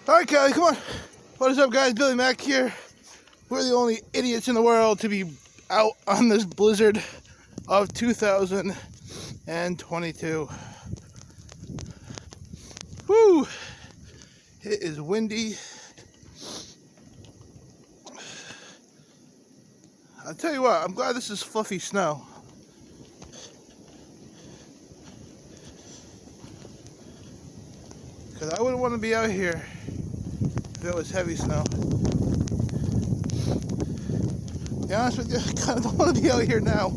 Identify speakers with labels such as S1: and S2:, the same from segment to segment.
S1: Alright, Callie, come on. What is up, guys? Billy Mack here. We're the only idiots in the world to be out on this blizzard of 2022. Woo! It is windy. I'll tell you what, I'm glad this is fluffy snow. Because I wouldn't want to be out here if it was heavy snow. To be honest with you, I kind of don't want to be out here now.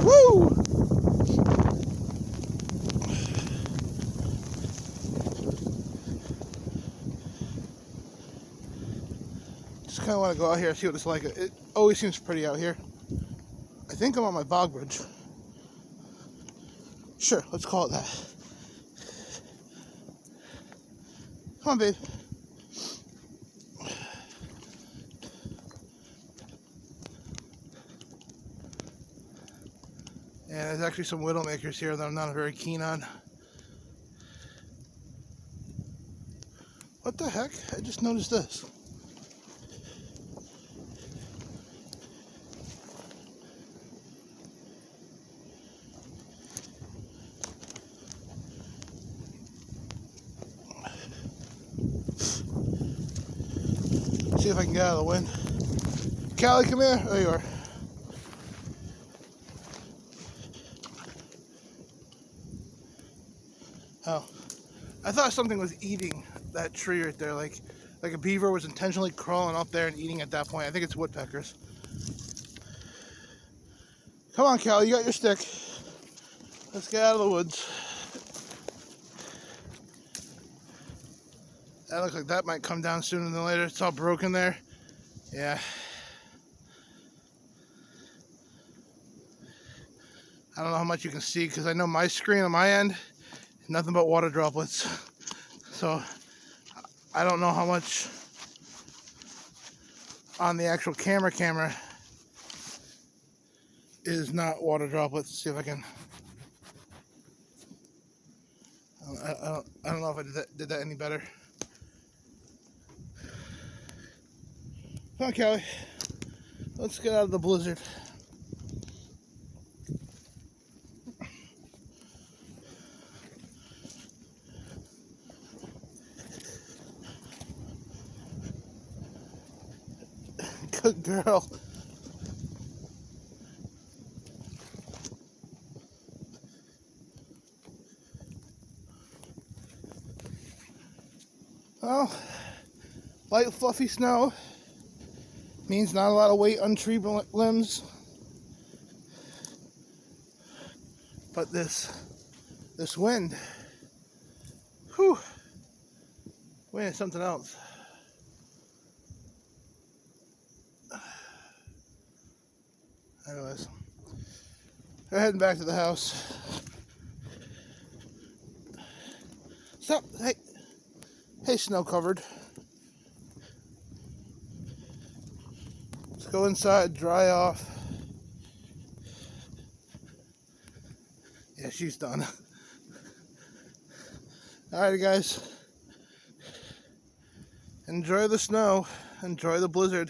S1: Woo! Just kind of want to go out here and see what it's like. It always seems pretty out here. I think I'm on my bog bridge. Sure, let's call it that. Come on, babe. And there's actually some widowmakers here that I'm not very keen on. What the heck? I just noticed this. See if I can get out of the wind. Callie, come here. There you are. Oh, I thought something was eating that tree right there, like a beaver was intentionally crawling up there and eating at that point. I think it's woodpeckers. Come on, Callie, you got your stick. Let's get out of the woods. That looks like that might come down sooner than later. It's all broken there. Yeah. I don't know how much you can see because I know my screen on my end is nothing but water droplets. So I don't know how much on the actual camera is not water droplets. Let's see if I can. I don't know if I did that any better. Come on, Callie. Let's get out of the blizzard. Good girl. Well, light fluffy snow means not a lot of weight on tree limbs, but this wind, whew, wind is something else. Anyways, we're heading back to the house. Stop! Hey, snow covered. Go inside, dry off. Yeah, she's done. Alright, guys. Enjoy the snow. Enjoy the blizzard.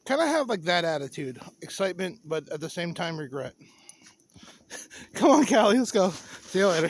S1: Kind of have like that attitude. Excitement, but at the same time regret. Come on, Callie, let's go. See you later.